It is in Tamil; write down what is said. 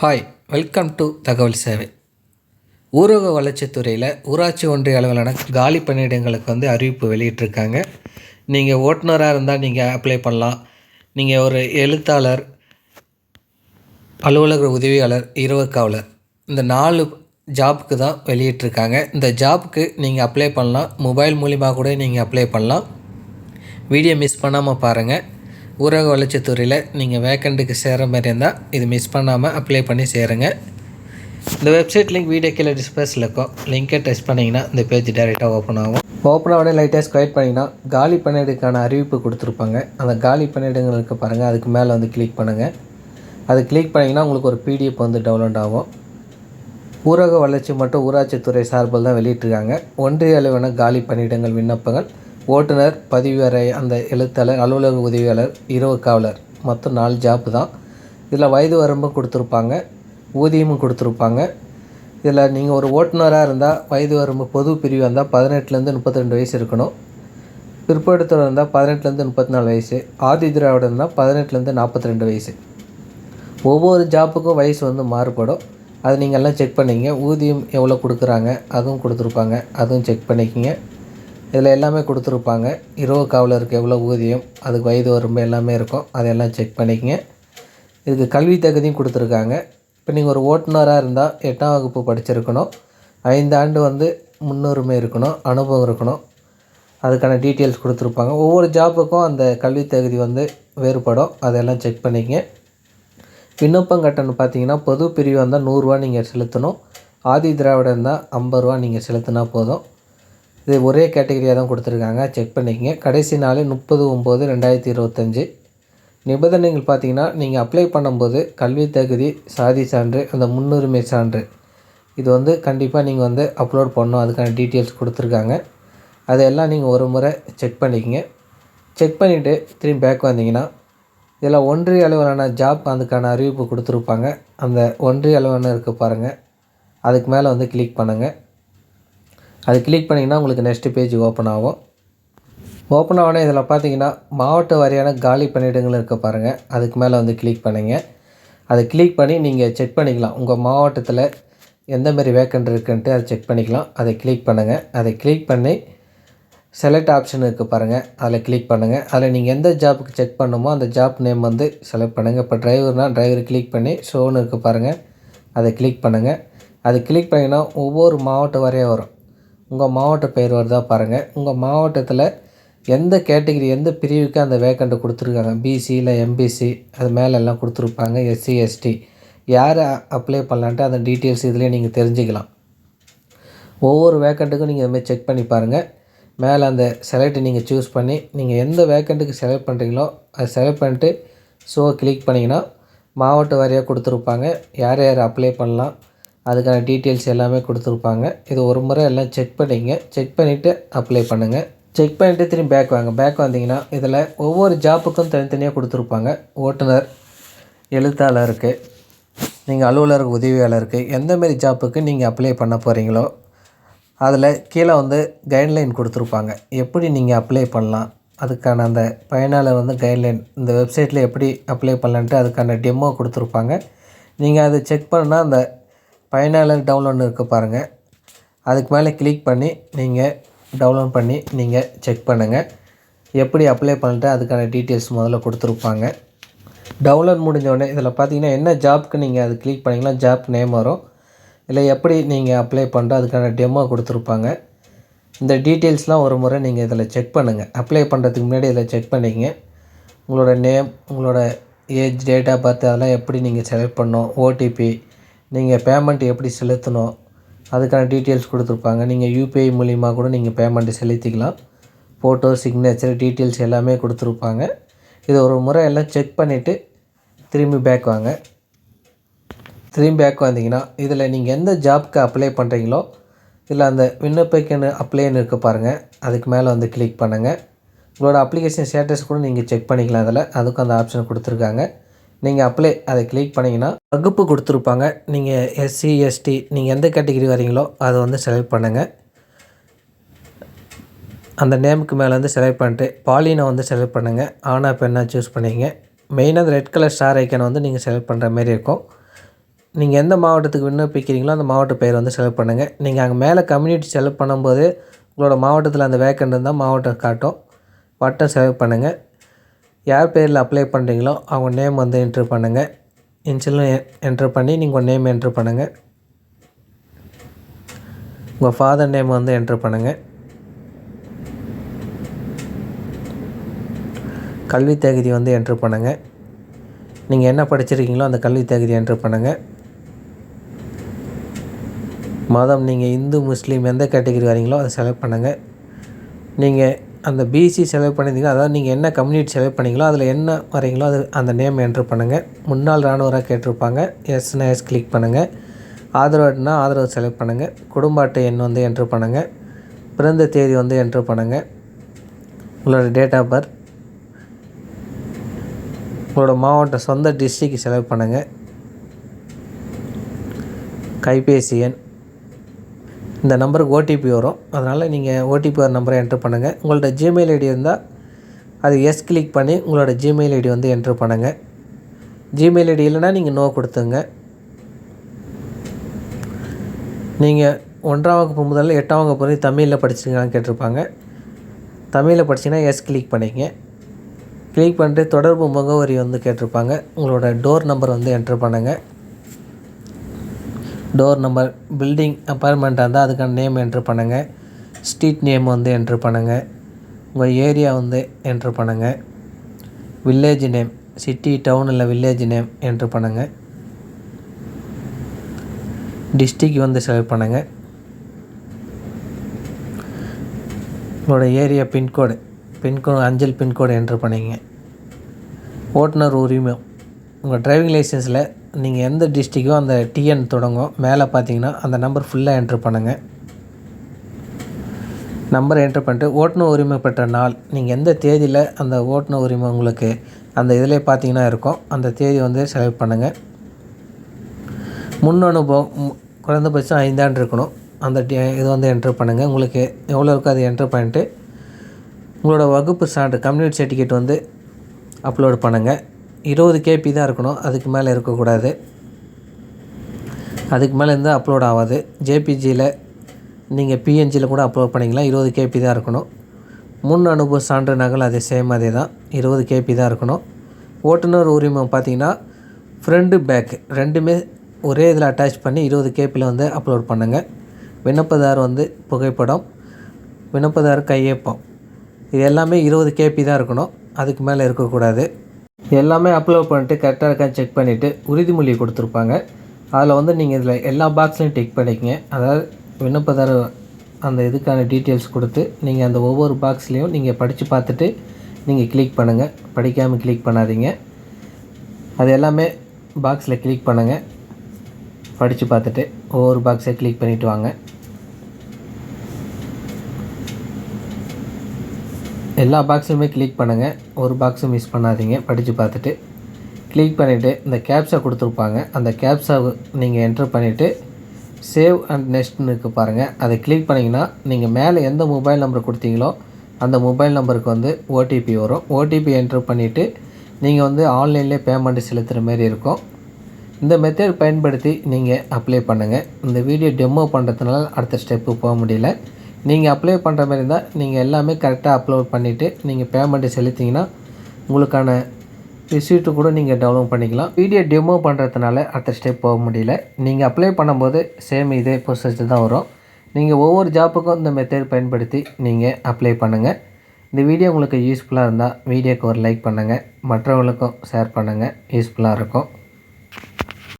ஹாய், வெல்கம் டு தகவல் சேவை. ஊரக வளர்ச்சித்துறையில் ஊராட்சி ஒன்றிய அளவிலான காலி பணியிடங்களுக்கு அறிவிப்பு வெளியிட்டிருக்காங்க. நீங்கள் ஓட்டுநராக இருந்தால் நீங்கள் அப்ளை பண்ணலாம். நீங்கள் ஒரு எழுத்தாளர், அலுவலக உதவியாளர், இரவு காவலர், இந்த 4 ஜாப்புக்கு தான் வெளியிட்டிருக்காங்க. இந்த ஜாப்புக்கு நீங்கள் அப்ளை பண்ணலாம். மொபைல் மூலிமா கூட நீங்கள் அப்ளை பண்ணலாம். வீடியோ மிஸ் பண்ணாமல் பாருங்கள். ஊரக வளர்ச்சித்துறையில் நீங்கள் வேக்கண்ட்டுக்கு சேர மாதிரி இருந்தால் இது மிஸ் பண்ணாமல் அப்ளை பண்ணி சேருங்க. இந்த வெப்சைட் லிங்க் வீடியோ கீழே டிஸ்பிளேஸில் இருக்கும். லிங்கை டச் பண்ணிங்கன்னா இந்த பேஜ் டைரெக்டாக ஓப்பன் ஆகும். ஓப்பன் ஆகவே லைட்டாக ஸ்க்ரைட் பண்ணிங்கன்னா காலி பணியிடக்கான அறிவிப்பு கொடுத்துருப்பாங்க. அந்த காலி பணியிடங்களுக்கு பாருங்கள், அதுக்கு மேலே கிளிக் பண்ணுங்கள். அது கிளிக் பண்ணிங்கன்னா உங்களுக்கு ஒரு PDF டவுன்லோட் ஆகும். ஊரக வளர்ச்சி மற்றும் ஊராட்சித்துறை சார்பில் தான் வெளியிட்டிருக்காங்க. ஒன்றிய அளவான காலி பணியிடங்கள் விண்ணப்பங்கள் ஓட்டுநர், பதிவறை, அந்த எழுத்தாளர், அலுவலக உதவியாளர், இரவு காவலர், மொத்தம் 4 ஜாப்பு தான். இதில் வயது வரம்பும் கொடுத்துருப்பாங்க, ஊதியமும் கொடுத்துருப்பாங்க. இதில் நீங்கள் ஒரு ஓட்டுநராக இருந்தால் வயது வரம்பு பொது பிரிவு இருந்தால் 18லேருந்து 32 வயசு இருக்கணும். பிற்படுத்தவர் இருந்தால் 18லேருந்து 34 வயசு. ஆதி திராவிடர் இருந்தால் 18லேருந்து 42 வயசு. ஒவ்வொரு ஜாப்புக்கும் வயசு மாறுபடும். அது நீங்கள் எல்லாம் செக் பண்ணிங்க. ஊதியம் எவ்வளோ கொடுக்குறாங்க அதுவும் கொடுத்துருப்பாங்க, அதுவும் செக் பண்ணிக்கிங்க. இதில் எல்லாமே கொடுத்துருப்பாங்க. இரவு காவலருக்கு எவ்வளோ ஊதியம், அதுக்கு வயது வரம்பு எல்லாமே இருக்கும். அதையெல்லாம் செக் பண்ணிக்கங்க. இதுக்கு கல்வி தகுதியும் கொடுத்துருக்காங்க. இப்போ நீங்கள் ஒரு ஓட்டுநராக இருந்தால் 8ஆம் வகுப்பு படிச்சிருக்கணும். 5 ஆண்டு முன்னுரிமை இருக்கணும், அனுபவம் இருக்கணும். அதுக்கான டீட்டெயில்ஸ் கொடுத்துருப்பாங்க. ஒவ்வொரு ஜாப்புக்கும் அந்த கல்வி தகுதி வேறுபடும். அதெல்லாம் செக் பண்ணிக்கங்க. விண்ணப்பம் கட்டணம் பார்த்தீங்கன்னா பொது பிரிவு வந்தால் 100 ரூபா நீங்கள் செலுத்தணும். ஆதி திராவிடம் இருந்தால் 50 ரூபா நீங்கள் செலுத்தினா போதும். இது ஒரே கேட்டகரியாக தான் கொடுத்துருக்காங்க, செக் பண்ணிக்கங்க. கடைசி நாள் 30/9/2025. நிபந்தனைகள் பார்த்தீங்கன்னா நீங்கள் அப்ளை பண்ணும்போது கல்வி தகுதி, சாதி சான்று, அந்த முன்னுரிமை சான்று இது கண்டிப்பாக நீங்கள் அப்லோட் பண்ணணும். அதுக்கான டீட்டெயில்ஸ் கொடுத்துருக்காங்க. அதையெல்லாம் நீங்கள் ஒரு முறை செக் பண்ணிக்கங்க. செக் பண்ணிவிட்டு திரும்பி பேக் வந்தீங்கன்னா இதில் ஒன்றிய அளவிலான ஜாப் அதுக்கான அறிவிப்பு கொடுத்துருப்பாங்க. அந்த ஒன்றிய அளவான இருக்குது பாருங்கள், அதுக்கு மேலே கிளிக் பண்ணுங்கள். அது கிளிக் பண்ணிங்கன்னா உங்களுக்கு நெக்ஸ்ட் பேஜ் ஓப்பன் ஆகும். ஓப்பன் ஆகணும். இதில் பார்த்தீங்கன்னா மாவட்ட வாரியான காலி பணியிடங்கள் இருக்க பாருங்கள், அதுக்கு மேலே கிளிக் பண்ணுங்கள். அதை கிளிக் பண்ணி நீங்கள் செக் பண்ணிக்கலாம். உங்கள் மாவட்டத்தில் எந்தமாரி வேக்கண்ட் இருக்குன்ட்டு அதை செக் பண்ணிக்கலாம். அதை கிளிக் பண்ணுங்கள். அதை கிளிக் பண்ணி செலக்ட் ஆப்ஷன் இருக்குது பாருங்கள், அதில் கிளிக் பண்ணுங்கள். அதில் நீங்கள் எந்த ஜாப்புக்கு செக் பண்ணுமோ அந்த ஜாப் நேம் செலக்ட் பண்ணுங்கள். இப்போ டிரைவர்னால் டிரைவர் கிளிக் பண்ணி ஷோன்னு இருக்குது பாருங்கள், அதை கிளிக் பண்ணுங்கள். அதை கிளிக் பண்ணிங்கன்னா ஒவ்வொரு மாவட்ட வரையாக வரும். உங்கள் மாவட்ட பெயர் வருதா பாருங்கள். உங்கள் மாவட்டத்தில் எந்த கேட்டகிரி, எந்த பிரிவுக்கு அந்த வேக்கண்ட்டு கொடுத்துருக்காங்க, பிசி இல்லை எம்பிசி, அது மேலெல்லாம் கொடுத்துருப்பாங்க. SC ST யார் அப்ளை பண்ணலான்ட்டு அந்த டீட்டெயில்ஸ் இதிலே நீங்கள் தெரிஞ்சுக்கலாம். ஒவ்வொரு வேக்கண்ட்டுக்கும் நீங்கள் இதுமாதிரி செக் பண்ணி பாருங்கள். மேலே அந்த செலக்ட் நீங்கள் சூஸ் பண்ணி நீங்கள் எந்த வேக்கண்ட்டுக்கு செலக்ட் பண்ணுறீங்களோ அதை செலக்ட் பண்ணிட்டு ஸோ கிளிக் பண்ணிங்கன்னா மாவட்ட வாரியாக கொடுத்துருப்பாங்க. யார் யார் அப்ளை பண்ணலாம் அதுக்கான டீட்டெயில்ஸ் எல்லாமே கொடுத்துருப்பாங்க. இது ஒரு முறை எல்லாம் செக் பண்ணிங்க. செக் பண்ணிவிட்டு அப்ளை பண்ணுங்கள். செக் பண்ணிவிட்டு திரும்பி பேக் வாங்க. பேக் வந்தீங்கன்னா இதில் ஒவ்வொரு ஜாப்புக்கும் தனித்தனியாக கொடுத்துருப்பாங்க. ஓட்டுநர், எழுத்தாளருக்கு, நீங்கள் அலுவலக உதவியாளருக்கு எந்தமாரி ஜாப்புக்கு நீங்கள் அப்ளை பண்ண போகிறீங்களோ அதில் கீழே கைட்லைன் கொடுத்துருப்பாங்க. எப்படி நீங்கள் அப்ளை பண்ணலாம், அதுக்கான அந்த பயனாளர் கைட்லைன் இந்த வெப்சைட்டில் எப்படி அப்ளை பண்ணலான்ட்டு அதுக்கான டெமோ கொடுத்துருப்பாங்க. நீங்கள் அதை செக் பண்ணால் அந்த பயனாளர் டவுன்லோட் இருக்குது பாருங்கள், அதுக்கு மேலே கிளிக் பண்ணி நீங்கள் டவுன்லோட் பண்ணி நீங்கள் செக் பண்ணுங்கள். எப்படி அப்ளை பண்ணிட்டு அதுக்கான டீட்டெயில்ஸ் முதல்ல கொடுத்துருப்பாங்க. டவுன்லோட் முடிஞ்சோடனே இதில் பார்த்தீங்கன்னா என்ன ஜாப்க்கு நீங்கள் அது கிளிக் பண்ணிங்கன்னா ஜாப் நேம் வரும். இல்லை எப்படி நீங்கள் அப்ளை பண்ணுறோம் அதுக்கான டெமோ கொடுத்துருப்பாங்க. இந்த டீட்டெயில்ஸ்லாம் ஒரு முறை நீங்கள் இதில் செக் பண்ணுங்கள். அப்ளை பண்ணுறதுக்கு முன்னாடி இதில் செக் பண்ணிக்கங்க. உங்களோட நேம், உங்களோட ஏஜ், டேட் ஆஃப் பர்த் அதெல்லாம் எப்படி நீங்கள் செலக்ட் பண்ணணும், OTP, நீங்கள் பேமெண்ட் எப்படி செலுத்தணும் அதுக்கான டீட்டெயில்ஸ் கொடுத்துருப்பாங்க. நீங்கள் UPI மூலிமா கூட நீங்கள் பேமெண்ட்டு செலுத்திக்கலாம். ஃபோட்டோ, சிக்னேச்சர், டீட்டெயில்ஸ் எல்லாமே கொடுத்துருப்பாங்க. இது ஒரு முறை எல்லாம் செக் பண்ணிவிட்டு திரும்பி பேக் வாங்க. திரும்பி பேக் வந்தீங்கன்னா இதில் நீங்கள் எந்த ஜாப்க்கு அப்ளை பண்ணுறீங்களோ இதில் அந்த விண்ணப்பிக்கன்னு அப்ளைன்னு இருக்குது பாருங்கள், அதுக்கு மேலே கிளிக் பண்ணுங்கள். உங்களோட அப்ளிகேஷன் ஸ்டேட்டஸ் கூட நீங்கள் செக் பண்ணிக்கலாம். அதில் அதுக்கும் அந்த ஆப்ஷன் கொடுத்துருக்காங்க. நீங்கள் அப்ளை அதை கிளிக் பண்ணிங்கன்னா வகுப்பு கொடுத்துருப்பாங்க. நீங்கள் SC ST நீங்கள் எந்த கேட்டகிரி வரீங்களோ அதை செலக்ட் பண்ணுங்கள். அந்த நேமுக்கு மேலே செலக்ட் பண்ணிட்டு பாலினை செலக்ட் பண்ணுங்கள். ஆனா பெண்ணா சூஸ் பண்ணிங்க. மெயினாக அந்த ரெட் கலர் ஸ்டார் ஐக்கனை நீங்கள் செலக்ட் பண்ணுற மாதிரி இருக்கும். நீங்கள் எந்த மாவட்டத்துக்கு விண்ணப்பிக்கிறீங்களோ அந்த மாவட்ட பெயர் வந்து செலக்ட் பண்ணுங்கள். நீங்கள் அங்கே மேலே கம்யூனிட்டி செலக்ட் பண்ணும்போது உங்களோட மாவட்டத்தில் அந்த வேக்கண்ட் இருந்தால் மாவட்டம் காட்டும். வட்டம் செலக்ட் பண்ணுங்கள். யார் பேரில் அப்ளை பண்ணுறீங்களோ அவங்க நேம் வந்து என்ட்ரு பண்ணுங்கள். இன்ஷியலும் என்ட்ரு பண்ணி நீங்கள் உங்கள் நேம் என்ட்ரு பண்ணுங்கள். உங்கள் ஃபாதர் நேம் வந்து என்ட்ரு பண்ணுங்கள். கல்வி தகுதி வந்து என்ட்ரு பண்ணுங்கள். நீங்கள் என்ன படிச்சிருக்கீங்களோ அந்த கல்வி தகுதி என்ட்ரு பண்ணுங்கள். மதம் நீங்கள் இந்து முஸ்லீம் எந்த கேட்டகரி வரீங்களோ அதை செலக்ட் பண்ணுங்கள். நீங்கள் அந்த பிசி செலக்ட் பண்ணியிருந்தீங்க, அதாவது நீங்கள் என்ன கம்யூனிட்டி செலக்ட் பண்ணிங்களோ அதில் என்ன வரீங்களோ அது அந்த நேம் என்ட்ரு பண்ணுங்கள். முன்னாள் இராணுவராக கேட்டிருப்பாங்க, எஸ்னா எஸ் கிளிக் பண்ணுங்கள். ஆதரவுனா ஆதரவு செலக்ட் பண்ணுங்கள். குடும்ப அட்டை எண் வந்து என்ட்ரு பண்ணுங்கள். பிறந்த தேதி வந்து என்ட்ரு பண்ணுங்கள். உங்களோட டேட் ஆஃப் பர்த், உங்களோட மாவட்டம் சொந்த டிஸ்ட்ரிக்ட் செலக்ட் பண்ணுங்கள். கைபேசி எண், இந்த நம்பருக்கு ஓடிபி வரும், அதனால் நீங்கள் ஓடிபி வர நம்பரை என்ட்ரு பண்ணுங்கள். உங்கள்ட்ட ஜிமெயில் ஐடி இருந்தால் அது எஸ் கிளிக் பண்ணி உங்களோட ஜிமெயில் ஐடி வந்து என்ட்ரு பண்ணுங்கள். ஜிமெயில் ஐடி இல்லைனா நீங்கள் நோ கொடுத்துங்க. நீங்கள் 1ஆம் வகுப்பு முதல்ல 8ஆம் வகுப்பு வரை தமிழில் படிச்சிங்களான்னு கேட்டிருப்பாங்க. தமிழில் படிச்சிங்கன்னா எஸ் கிளிக் பண்ணிக்கங்க. கிளிக் பண்ணிட்டு தொடர்பு முகவரி வந்து கேட்டிருப்பாங்க. உங்களோட டோர் நம்பர் வந்து என்ட்ரு பண்ணுங்கள். டோர் நம்பர், பில்டிங் அப்பார்ட்மெண்ட்டாக இருந்தால் அதுக்கான நேம் என்ட்ரு பண்ணுங்கள். ஸ்ட்ரீட் நேம் வந்து என்ட்ரு பண்ணுங்கள். உங்கள் ஏரியா வந்து என்ட்ரு பண்ணுங்கள். வில்லேஜ் நேம், சிட்டி டவுன் இல்லை வில்லேஜ் நேம் என்ட்ரு பண்ணுங்கள். டிஸ்ட்ரிக் வந்து செலக்ட் பண்ணுங்கள். உங்களோட ஏரியா பின்கோடு அஞ்சல் பின்கோடு என்ட்ரு பண்ணிங்க. ஓட்டுநர் உரிமம், உங்கள் டிரைவிங் லைசன்ஸில் நீங்கள் எந்த டிஸ்ட்ரிக்கோ அந்த டிஎன் தொடங்கும், மேலே பார்த்தீங்கன்னா அந்த நம்பர் ஃபுல்லாக என்ட்ரு பண்ணுங்கள். நம்பரை என்ட்ரு பண்ணிட்டு ஓட்டுநர் உரிமை பெற்ற நாள், நீங்கள் எந்த தேதியில் அந்த ஓட்டுநர் உரிமை உங்களுக்கு அந்த இதில் பார்த்தீங்கன்னா இருக்கும், அந்த தேதி வந்து செலக்ட் பண்ணுங்கள். முன் அனுபவம் குறைந்தபட்சம் 5 ஆண்டு இருக்கணும், அந்த இது வந்து என்ட்ரு பண்ணுங்கள். உங்களுக்கு எவ்வளோ இருக்கோ அதை என்ட்ரு பண்ணிட்டு உங்களோட வகுப்பு சான்று கம்யூனிட்டி சர்டிஃபிகேட் வந்து அப்லோட் பண்ணுங்கள். 20 KB தான் இருக்கணும், அதுக்கு மேலே இருக்கக்கூடாது. அதுக்கு மேலே இருந்தால் அப்லோட் ஆகாது. ஜேபிஜியில் நீங்கள் பிஎன்ஜியில் கூட அப்லோட் பண்ணிக்கலாம். 20 KB தான் இருக்கணும். முன் அனுபவ சான்று நகல் அதே சேம் அதே தான், 20 KB தான் இருக்கணும். ஓட்டுநர் உரிமம் பார்த்திங்கன்னா ஃப்ரண்ட்டு பேக்கு ரெண்டுமே ஒரே இதில் அட்டாச் பண்ணி 20 KBயில் வந்து அப்லோட் பண்ணுங்கள். விண்ணப்பதார் வந்து புகைப்படம், விண்ணப்பதார் கையொப்பம், இது எல்லாமே 20 KB தான் இருக்கணும், அதுக்கு மேலே இருக்கக்கூடாது. எல்லாமே அப்லோட் பண்ணிட்டு கரெக்டாக இருக்கான்னு செக் பண்ணிவிட்டு உறுதிமொழி கொடுத்துருப்பாங்க. அதில் வந்து நீங்கள் இதில் எல்லா பாக்ஸ்லையும் டிக் பண்ணிக்கங்க. அதாவது விண்ணப்பதார அந்த இதுக்கான டீட்டெயில்ஸ் கொடுத்து நீங்கள் அந்த ஒவ்வொரு பாக்ஸ்லேயும் நீங்கள் படித்து பார்த்துட்டு நீங்கள் கிளிக் பண்ணுங்கள். படிக்காமல் கிளிக் பண்ணாதீங்க. அது எல்லாமே பாக்ஸில் கிளிக் பண்ணுங்கள். படித்து பார்த்துட்டு ஒவ்வொரு பாக்ஸை கிளிக் பண்ணிவிட்டு வாங்க. எல்லா பாக்ஸுமே கிளிக் பண்ணுங்கள், ஒரு பாக்ஸும் மிஸ் பண்ணாதீங்க. படித்து பார்த்துட்டு கிளிக் பண்ணிவிட்டு இந்த கேப்ஸா கொடுத்துருப்பாங்க, அந்த கேப்ஸாவை நீங்கள் என்ட்ரு பண்ணிவிட்டு சேவ் அண்ட் நெக்ஸ்ட்னு இருக்குது பாருங்கள், அதை கிளிக் பண்ணிங்கன்னா நீங்கள் மேலே எந்த மொபைல் நம்பர் கொடுத்தீங்களோ அந்த மொபைல் நம்பருக்கு வந்து ஓடிபி வரும். ஓடிபி என்ட்ரு பண்ணிவிட்டு நீங்கள் வந்து ஆன்லைன்லேயே பேமெண்ட் செலுத்துகிற மாரி இருக்கும். இந்த மெத்தட் பயன்படுத்தி நீங்கள் அப்ளை பண்ணுங்கள். இந்த வீடியோ டெமோ பண்ணுறதுனால அடுத்த ஸ்டெப்பு போக முடியல. நீங்கள் அப்ளை பண்ணுற மாதிரி இருந்தால் நீங்கள் எல்லாமே கரெக்டாக அப்லோட் பண்ணிவிட்டு நீங்கள் பேமெண்ட்டு செலுத்திங்கன்னா உங்களுக்கான ரிசீப்ட்டு கூட நீங்கள் டவுன்லோட் பண்ணிக்கலாம். வீடியோ டெமோ பண்ணுறதுனால அடுத்த ஸ்டெப் போக முடியல. நீங்கள் அப்ளை பண்ணும்போது சேம் இதே ப்ரொசஸ் தான் வரும். நீங்கள் ஒவ்வொரு ஜாப்புக்கும் இந்த மெத்தட் பயன்படுத்தி நீங்கள் அப்ளை பண்ணுங்கள். இந்த வீடியோ உங்களுக்கு யூஸ்ஃபுல்லாக இருந்தால் வீடியோக்கு ஒரு லைக் பண்ணுங்கள், மற்றவங்களுக்கும் ஷேர் பண்ணுங்கள், யூஸ்ஃபுல்லாக இருக்கும்.